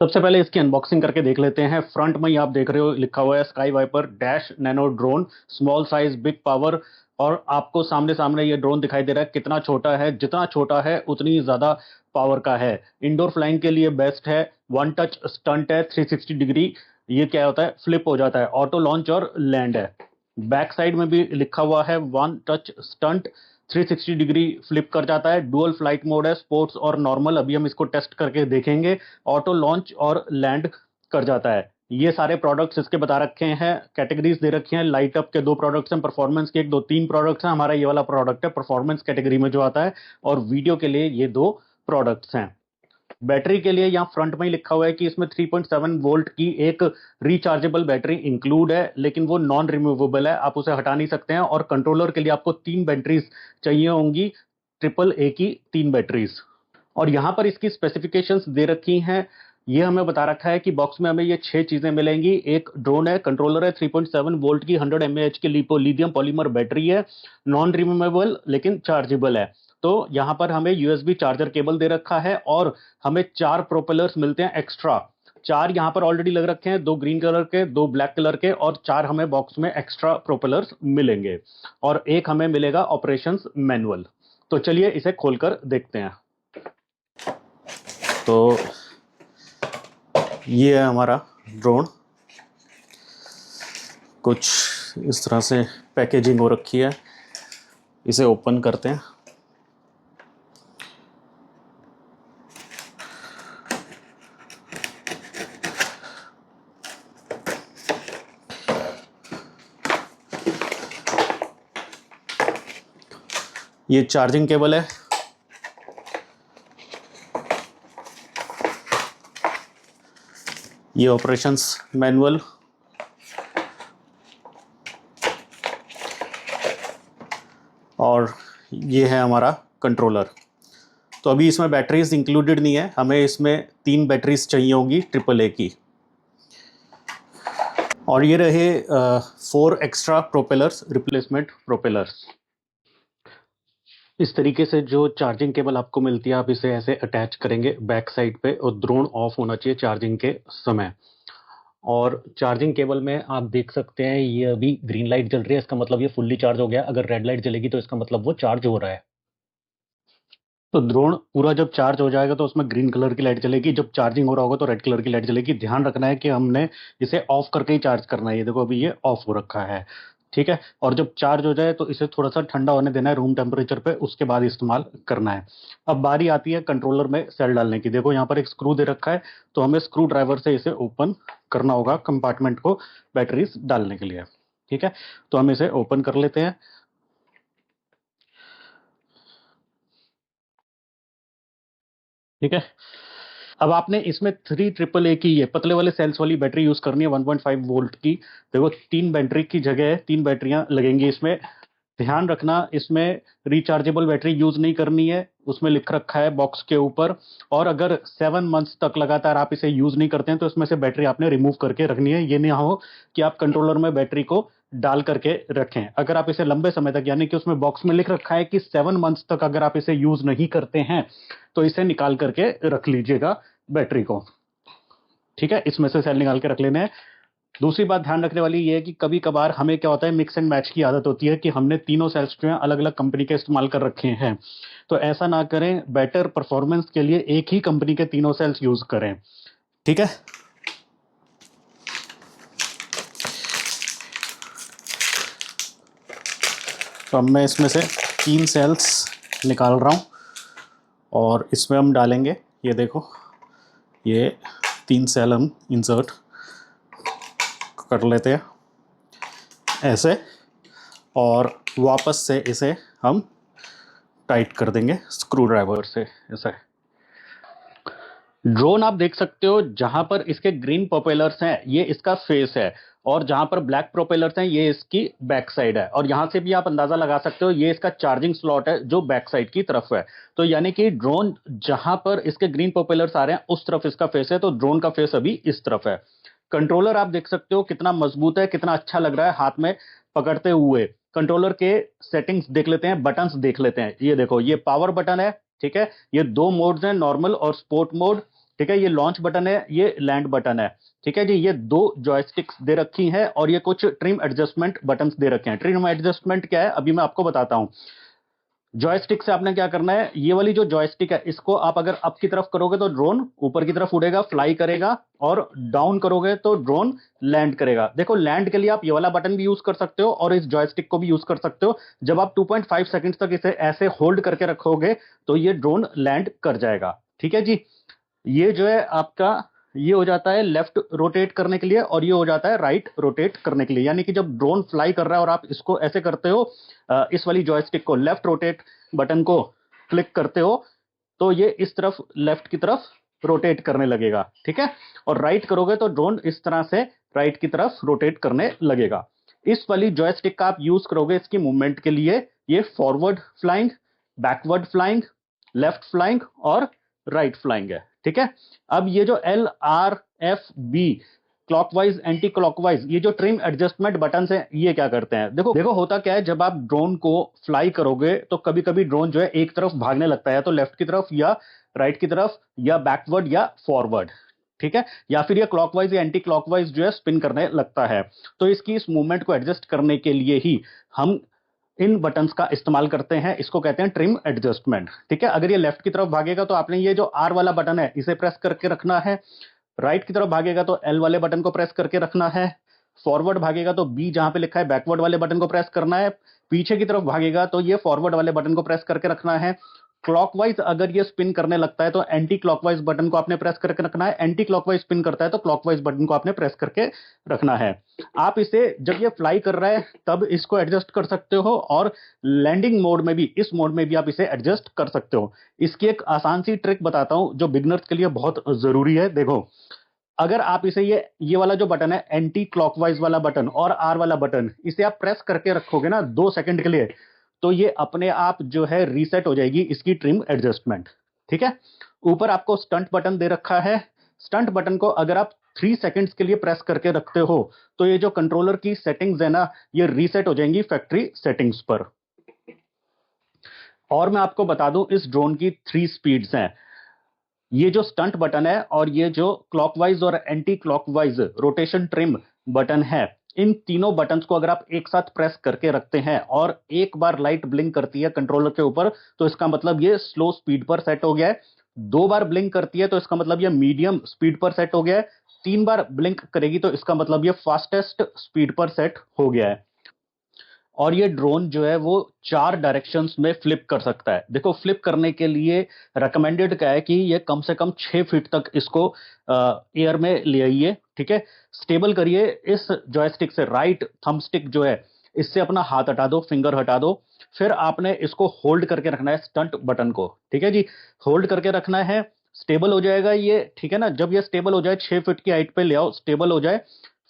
सबसे पहले इसकी अनबॉक्सिंग करके देख लेते हैं। फ्रंट में ही आप देख रहे हो लिखा हुआ है Sky Viper dash nano drone, small size big power. और आपको सामने सामने ये ड्रोन दिखाई दे रहा है कितना छोटा है, जितना छोटा है उतनी ज्यादा पावर का है। इंडोर फ्लाइंग के लिए बेस्ट है। वन टच स्टंट है 360 डिग्री। ये क्या होता है, फ्लिप हो जाता है, ऑटो लॉन्च और लैंड है। बैक साइड में भी लिखा हुआ है one touch stunt, 360 degree flip कर जाता है। डुअल फ्लाइट मोड है, स्पोर्ट्स और नॉर्मल। अभी हम इसको टेस्ट करके देखेंगे। ऑटो लॉन्च और लैंड कर जाता है। ये सारे प्रोडक्ट्स इसके बता रखे हैं, कैटेगरीज दे रखी हैं। लाइट अप के 2 प्रोडक्ट्स हैं, परफॉर्मेंस के 1 2 3 प्रोडक्ट्स हैं। हमारा ये वाला प्रोडक्ट है परफॉर्मेंस कैटेगरी में जो आता है, और वीडियो के लिए ये 2 प्रोडक्ट्स हैं। बैटरी के लिए यहाँ फ्रंट में ही लिखा हुआ है कि इसमें 3.7 वोल्ट की एक रिचार्जेबल बैटरी इंक्लूड है, लेकिन वो नॉन रिमूवेबल है, आप उसे हटा नहीं सकते हैं। और कंट्रोलर के लिए आपको 3 बैटरीज चाहिए होंगी, ट्रिपल ए की 3 बैटरीज। और यहाँ पर इसकी स्पेसिफिकेशंस दे रखी हैं। ये हमें बता रखा है कि बॉक्स में हमें ये 6 चीजें मिलेंगी। एक ड्रोन है, कंट्रोलर है, 3.7 वोल्ट की 100 mAh की लिथियम पॉलीमर बैटरी है, नॉन रिमूवेबल लेकिन चार्जेबल है। तो यहाँ पर हमें यूएसबी चार्जर केबल दे रखा है, और हमें 4 प्रोपेलर्स मिलते हैं एक्स्ट्रा। 4 यहाँ पर ऑलरेडी लग रखे हैं, 2 ग्रीन कलर के, 2 ब्लैक कलर के, और 4 हमें बॉक्स में एक्स्ट्रा प्रोपेलर्स मिलेंगे। और एक हमें मिलेगा ऑपरेशंस मैनुअल। तो चलिए इसे खोलकर देखते हैं। तो ये है हमारा ड्रोन। कुछ इस तरह से पैकेजिंग हो रखी है। इसे ओपन करते हैं। ये चार्जिंग केबल है। ये ऑपरेशंस मैनुअल। और ये है हमारा कंट्रोलर। तो अभी इसमें बैटरीज इंक्लूडेड नहीं है, हमें इसमें 3 बैटरीज चाहिए होंगी ट्रिपल ए की। और ये रहे 4 एक्स्ट्रा प्रोपेलर्स, रिप्लेसमेंट प्रोपेलर्स। इस तरीके से जो चार्जिंग केबल आपको मिलती है, आप इसे ऐसे अटैच करेंगे बैक साइड पे, और ड्रोन ऑफ होना चाहिए चार्जिंग के समय। और चार्जिंग केबल में आप देख सकते हैं ये अभी ग्रीन लाइट जल रही है, इसका मतलब ये फुल्ली चार्ज हो गया। अगर रेड लाइट जलेगी तो इसका मतलब वो चार्ज हो रहा है। तो ड्रोन पूरा जब चार्ज हो जाएगा तो उसमें ग्रीन कलर की लाइट जलेगी, जब चार्जिंग हो रहा होगा तो रेड कलर की लाइट जलेगी। ध्यान रखना है कि हमने इसे ऑफ करके ही चार्ज करना है। ये देखो अभी ये ऑफ हो रखा है, ठीक है। और जब चार्ज हो जाए तो इसे थोड़ा सा ठंडा होने देना है रूम टेम्परेचर पे, उसके बाद इस्तेमाल करना है। अब बारी आती है कंट्रोलर में सेल डालने की। देखो यहाँ पर एक स्क्रू दे रखा है, तो हमें स्क्रू ड्राइवर से इसे ओपन करना होगा कंपार्टमेंट को बैटरीज डालने के लिए, ठीक है। तो हम इसे ओपन कर लेते हैं। ठीक है। अब आपने इसमें 3 ट्रिपल ए की ये पतले वाले सेल्स वाली बैटरी यूज करनी है, 1.5 वोल्ट की। देखो 3 बैटरी की जगह 3 बैटरियां लगेंगी इसमें। ध्यान रखना इसमें रिचार्जेबल बैटरी यूज नहीं करनी है, उसमें लिख रखा है बॉक्स के ऊपर। और अगर 7 मंथ्स तक लगातार आप इसे यूज नहीं करते हैं तो इसमें से बैटरी आपने रिमूव करके रखनी है। ये नहीं हो कि आप कंट्रोलर में बैटरी को डाल करके रखें। अगर आप इसे लंबे समय तक, यानी कि उसमें बॉक्स में लिख रखा है कि 7 मंथ्स तक अगर आप इसे यूज नहीं करते हैं तो इसे निकाल करके रख लीजिएगा बैटरी को, ठीक है। इसमें से सेल निकाल के रख लेने हैं। दूसरी बात ध्यान रखने वाली ये है कि कभी कभार हमें क्या होता है, मिक्स एंड मैच की आदत होती है कि हमने तीनों सेल्स जो हैं अलग अलग कंपनी के इस्तेमाल कर रखे हैं। तो ऐसा ना करें, बेटर परफॉर्मेंस के लिए एक ही कंपनी के तीनों सेल्स यूज करें, ठीक है। तो अब मैं इसमें से 3 सेल्स निकाल रहा हूँ, और इसमें हम डालेंगे, ये देखो ये 3 सेल हम इंसर्ट कर लेते हैं ऐसे, और वापस से इसे हम टाइट कर देंगे स्क्रू ड्राइवर से ऐसे। ड्रोन आप देख सकते हो, जहां पर इसके ग्रीन प्रोपेलर्स हैं ये इसका फेस है, और जहां पर ब्लैक प्रोपेलर्स हैं ये इसकी बैक साइड है। और यहां से भी आप अंदाजा लगा सकते हो ये इसका चार्जिंग स्लॉट है जो बैक साइड की तरफ है। तो यानी कि ड्रोन जहां पर इसके ग्रीन प्रोपेलर्स आ रहे हैं उस तरफ इसका फेस है, तो ड्रोन का फेस अभी इस तरफ है। कंट्रोलर आप देख सकते हो कितना मजबूत है, कितना अच्छा लग रहा है हाथ में पकड़ते हुए। कंट्रोलर के सेटिंग्स देख लेते हैं, बटन्स देख लेते हैं। ये देखो ये पावर बटन है, ठीक है। ये 2 मोड्स हैं, नॉर्मल और स्पोर्ट मोड। ठीक है, ये लॉन्च बटन है, ये लैंड बटन है। ठीक है जी, ये दो जॉयस्टिक्स दे रखी हैं और ये कुछ ट्रिम एडजस्टमेंट बटन्स दे रखे हैं। ट्रिम एडजस्टमेंट क्या है अभी मैं आपको बताता हूं। जॉयस्टिक से आपने क्या करना है, ये वाली जो जॉयस्टिक है इसको आप अगर अप की तरफ करोगे तो ड्रोन ऊपर की तरफ उड़ेगा, फ्लाई करेगा, और डाउन करोगे तो ड्रोन लैंड करेगा। देखो लैंड के लिए आप ये वाला बटन भी यूज कर सकते हो और इस जॉयस्टिक को भी यूज कर सकते हो। जब आप 2.5 सेकंड्स तक इसे ऐसे होल्ड करके रखोगे तो ये ड्रोन लैंड कर जाएगा। ठीक है जी, ये जो है आपका, ये हो जाता है लेफ्ट रोटेट करने के लिए और ये हो जाता है राइट रोटेट करने के लिए। यानी कि जब ड्रोन फ्लाई कर रहा है और आप इसको ऐसे करते हो, इस वाली जॉयस्टिक को लेफ्ट रोटेट बटन को क्लिक करते हो तो ये इस तरफ लेफ्ट की तरफ रोटेट करने लगेगा। ठीक है, और राइट करोगे तो ड्रोन इस तरह से राइट की तरफ रोटेट करने लगेगा। इस वाली जॉयस्टिक का आप यूज करोगे इसकी मूवमेंट के लिए, ये forward flying, backward flying, left flying और राइट फ्लाइंग है। ठीक है, अब ये जो LRFB क्लॉकवाइज एंटी क्लॉकवाइज, ये जो ट्रिम एडजस्टमेंट बटन है ये क्या करते हैं, देखो देखो होता क्या है, जब आप ड्रोन को फ्लाई करोगे तो कभी कभी ड्रोन जो है एक तरफ भागने लगता है, तो लेफ्ट की तरफ या राइट की तरफ या बैकवर्ड या फॉरवर्ड। ठीक है, या फिर ये क्लॉकवाइज या एंटी क्लॉकवाइज जो है स्पिन करने लगता है। तो इसकी इस मूवमेंट को एडजस्ट करने के लिए ही हम इन बटन्स का इस्तेमाल करते हैं, इसको कहते हैं ट्रिम एडजस्टमेंट। ठीक है, अगर ये लेफ्ट की तरफ भागेगा तो आपने ये जो आर वाला बटन है इसे प्रेस करके रखना है, राइट की तरफ भागेगा तो एल वाले बटन को प्रेस करके रखना है, फॉरवर्ड भागेगा तो बी जहां पे लिखा है बैकवर्ड वाले बटन को प्रेस करना है, पीछे की तरफ भागेगा तो ये फॉरवर्ड वाले बटन को प्रेस करके रखना है। क्लॉकवाइज अगर ये स्पिन करने लगता है तो एंटी क्लॉकवाइज बटन को आपने प्रेस करके रखना है, एंटी क्लॉकवाइज स्पिन करता है तो क्लॉकवाइज बटन को आपने प्रेस करके रखना है। आप इसे जब ये फ्लाई कर रहा है तब इसको एडजस्ट कर सकते हो और लैंडिंग मोड में भी, इस मोड में भी आप इसे एडजस्ट कर सकते हो। इसकी एक आसान सी ट्रिक बताता हूं जो बिगनर्स के लिए बहुत जरूरी है। देखो, अगर आप इसे ये वाला जो बटन है एंटी क्लॉकवाइज वाला बटन और आर वाला बटन, इसे आप प्रेस करके रखोगे ना 2 सेकंड के लिए, तो ये अपने आप जो है रीसेट हो जाएगी इसकी ट्रिम एडजस्टमेंट। ठीक है, ऊपर आपको स्टंट बटन दे रखा है, स्टंट बटन को अगर आप 3 सेकंड्स के लिए प्रेस करके रखते हो तो ये जो कंट्रोलर की सेटिंग्स है ना ये रीसेट हो जाएंगी फैक्ट्री सेटिंग्स पर। और मैं आपको बता दूं इस ड्रोन की 3 स्पीड्स हैं। ये जो स्टंट बटन है और ये जो क्लॉकवाइज और anti clockwise rotation trim button है, इन तीनों बटन्स को अगर आप एक साथ प्रेस करके रखते हैं और एक बार लाइट ब्लिंक करती है कंट्रोलर के ऊपर तो इसका मतलब ये स्लो स्पीड पर सेट हो गया है, 2 बार ब्लिंक करती है तो इसका मतलब ये मीडियम स्पीड पर सेट हो गया है, 3 बार ब्लिंक करेगी तो इसका मतलब ये फास्टेस्ट स्पीड पर सेट हो गया है। और ये ड्रोन जो है वो 4 डायरेक्शंस में फ्लिप कर सकता है। देखो फ्लिप करने के लिए recommended क्या है कि ये कम से कम 6 फीट तक इसको एयर में ले आइए। ठीक है, स्टेबल करिए इस जॉयस्टिक से, राइट थंब स्टिक जो है इससे अपना हाथ हटा दो, फिंगर हटा दो, फिर आपने इसको होल्ड करके रखना है स्टंट बटन को। ठीक है जी, होल्ड करके रखना है, स्टेबल हो जाएगा ये। ठीक है ना, जब ये स्टेबल हो जाए 6 फीट की हाइट पे ले आओ, स्टेबल हो जाए,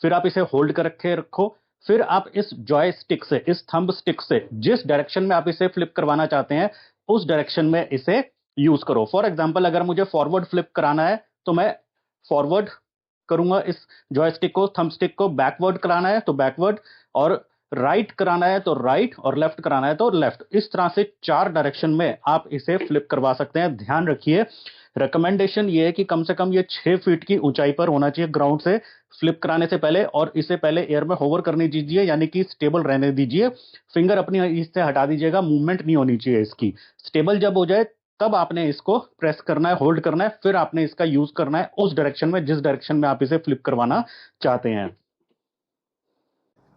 फिर आप इसे होल्ड कर रखे रखो, फिर आप इस जॉयस्टिक से, इस थंब स्टिक से जिस डायरेक्शन में आप इसे फ्लिप करवाना चाहते हैं उस डायरेक्शन में इसे यूज करो। फॉर एग्जांपल अगर मुझे फॉरवर्ड फ्लिप कराना है तो मैं फॉरवर्ड करूंगा इस जॉयस्टिक को, थंब स्टिक को, बैकवर्ड कराना है तो बैकवर्ड, और राइट कराना है तो राइट, और लेफ्ट कराना है तो लेफ्ट। इस तरह से 4 डायरेक्शन में आप इसे फ्लिप करवा सकते हैं। ध्यान रखिए रिकमेंडेशन ये है कि कम से कम ये 6 फीट की ऊंचाई पर होना चाहिए ग्राउंड से फ्लिप कराने से पहले, और इसे पहले एयर में होवर करने दीजिए, यानी कि स्टेबल रहने दीजिए, फिंगर अपनी इससे हटा दीजिएगा, मूवमेंट नहीं होनी चाहिए इसकी। स्टेबल जब हो जाए तब आपने इसको प्रेस करना है, होल्ड करना है, फिर आपने इसका यूज करना है उस डायरेक्शन में जिस डायरेक्शन में आप इसे फ्लिप करवाना चाहते हैं।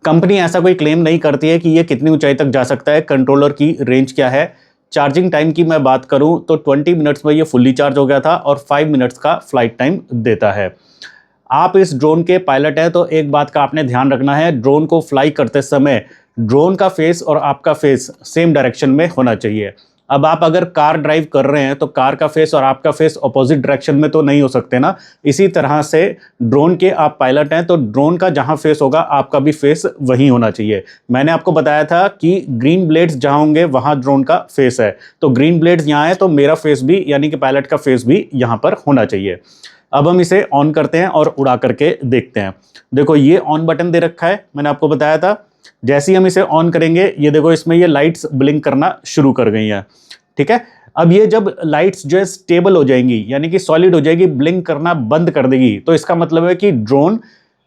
कंपनी ऐसा कोई क्लेम नहीं करती है कि ये कितनी ऊंचाई तक जा सकता है, कंट्रोलर की रेंज क्या है। चार्जिंग टाइम की मैं बात करूं तो 20 मिनट्स में ये फुल्ली चार्ज हो गया था और 5 मिनट्स का फ्लाइट टाइम देता है। आप इस ड्रोन के पायलट हैं तो एक बात का आपने ध्यान रखना है, ड्रोन को फ्लाई करते समय ड्रोन का फेस और आपका फेस सेम डायरेक्शन में होना चाहिए। अब आप अगर कार ड्राइव कर रहे हैं तो कार का फेस और आपका फेस अपोजिट डायरेक्शन में तो नहीं हो सकते ना। इसी तरह से ड्रोन के आप पायलट हैं तो ड्रोन का जहां फेस होगा आपका भी फेस वही होना चाहिए। मैंने आपको बताया था कि ग्रीन ब्लेड्स जहां होंगे वहां ड्रोन का फेस है, तो ग्रीन ब्लेड्स यहाँ है तो मेरा फेस भी, यानी कि पायलट का फेस भी यहाँ पर होना चाहिए। अब हम इसे ऑन करते हैं और उड़ा करके देखते हैं। देखो ये ऑन बटन दे रखा है, मैंने आपको बताया था। जैसे ही हम इसे ऑन करेंगे ये देखो इसमें ये लाइट्स ब्लिंक करना शुरू कर गई हैं। ठीक है, अब ये जब लाइट्स जो है स्टेबल हो जाएंगी, यानी कि सॉलिड हो जाएगी, ब्लिंक करना बंद कर देगी, तो इसका मतलब है कि ड्रोन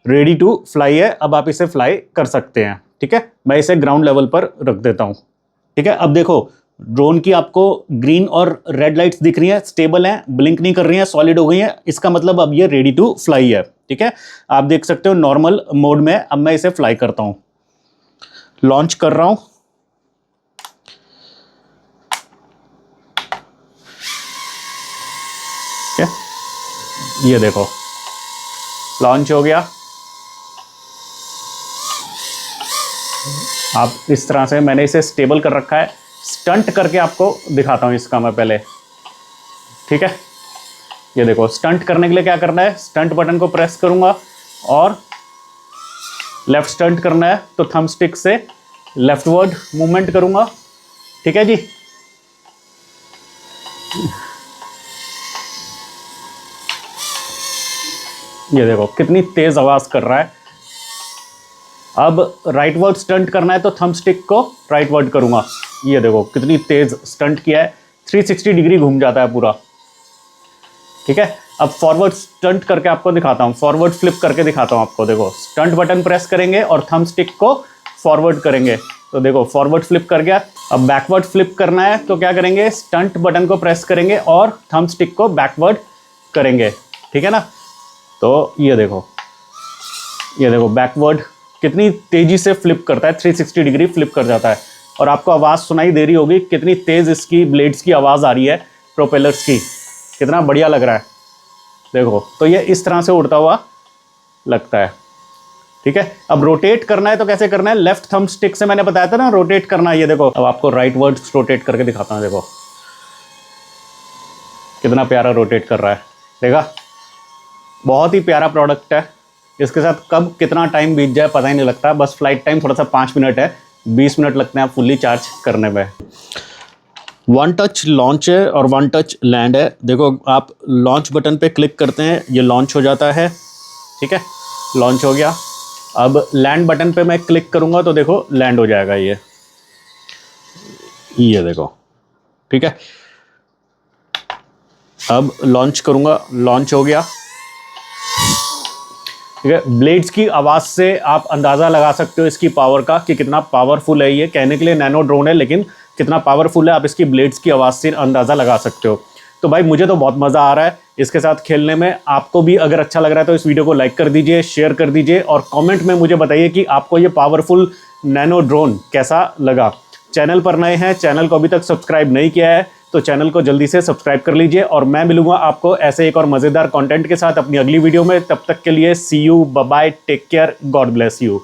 रेडी टू फ्लाई है, अब आप इसे फ्लाई कर सकते हैं। ठीक है, मैं इसे ग्राउंड लेवल पर रख देता हूं। ठीक है, अब देखो ड्रोन की आपको ग्रीन और रेड लाइट्स दिख रही हैं, स्टेबल हैं, ब्लिंक नहीं कर रही हैं, सॉलिड हो गई हैं, इसका मतलब अब ये रेडी टू फ्लाई है। ठीक है, आप देख सकते हो नॉर्मल मोड में। अब मैं इसे फ्लाई करता हूं, लॉन्च कर रहा हूं। ठीक है, ये देखो लॉन्च हो गया। आप इस तरह से, मैंने इसे स्टेबल कर रखा है, स्टंट करके आपको दिखाता हूं इसका मैं पहले। ठीक है, ये देखो स्टंट करने के लिए क्या करना है, स्टंट बटन को प्रेस करूंगा और लेफ्ट स्टंट करना है तो थंब स्टिक से लेफ्टवर्ड मूवमेंट करूंगा। ठीक है जी, ये देखो कितनी तेज आवाज कर रहा है। अब राइटवर्ड स्टंट करना है तो थंब स्टिक को राइटवर्ड करूंगा, ये देखो कितनी तेज स्टंट किया है, 360 डिग्री घूम जाता है पूरा। ठीक है, अब फॉरवर्ड स्टंट करके आपको दिखाता हूं, फॉरवर्ड फ्लिप करके दिखाता हूं आपको। देखो स्टंट बटन प्रेस करेंगे और थंब स्टिक को फॉरवर्ड करेंगे तो देखो फॉरवर्ड फ्लिप कर गया। अब बैकवर्ड फ्लिप करना है तो क्या करेंगे, स्टंट बटन को प्रेस करेंगे और थंब स्टिक को बैकवर्ड करेंगे। ठीक है ना, तो ये देखो बैकवर्ड कितनी तेजी से फ्लिप करता है, 360 डिग्री फ्लिप कर जाता है। और आपको आवाज़ सुनाई दे रही होगी कितनी तेज इसकी ब्लेड्स की आवाज़ आ रही है, प्रोपेलर्स की, कितना बढ़िया लग रहा है। देखो तो ये इस तरह से उड़ता हुआ लगता है। ठीक है, अब रोटेट करना है तो कैसे करना है, लेफ्ट थंब स्टिक से मैंने बताया था ना रोटेट करना है। ये देखो अब आपको राइट वर्ड रोटेट करके दिखाता हूँ। देखो कितना प्यारा रोटेट कर रहा है, देखा, बहुत ही प्यारा प्रोडक्ट है। इसके साथ कब कितना टाइम बीत जाए पता ही नहीं लगता। बस फ्लाइट टाइम थोड़ा सा 5 मिनट है, 20 मिनट लगते हैं फुल्ली चार्ज करने में। 1 टच लॉन्च है और 1 टच लैंड है। देखो आप लॉन्च बटन पे क्लिक करते हैं, ये लॉन्च हो जाता है। ठीक है, लॉन्च हो गया। अब लैंड बटन पे मैं क्लिक करूंगा तो देखो लैंड हो जाएगा ये देखो। ठीक है, अब लॉन्च करूंगा, लॉन्च हो गया। ठीक है, ब्लेड्स की आवाज़ से आप अंदाज़ा लगा सकते हो इसकी पावर का कि कितना पावरफुल है ये। कहने के लिए नैनो ड्रोन है, लेकिन कितना पावरफुल है आप इसकी ब्लेड्स की आवाज़ से अंदाज़ा लगा सकते हो। तो भाई मुझे तो बहुत मज़ा आ रहा है इसके साथ खेलने में। आपको भी अगर अच्छा लग रहा है तो इस वीडियो को लाइक कर दीजिए, शेयर कर दीजिए और कमेंट में मुझे बताइए कि आपको ये पावरफुल नैनो ड्रोन कैसा लगा। चैनल पर नए हैं, चैनल को अभी तक सब्सक्राइब नहीं किया है तो चैनल को जल्दी से सब्सक्राइब कर लीजिए। और मैं मिलूंगा आपको ऐसे एक और मज़ेदार कंटेंट के साथ अपनी अगली वीडियो में। तब तक के लिए see you, bye bye, take care, God bless you.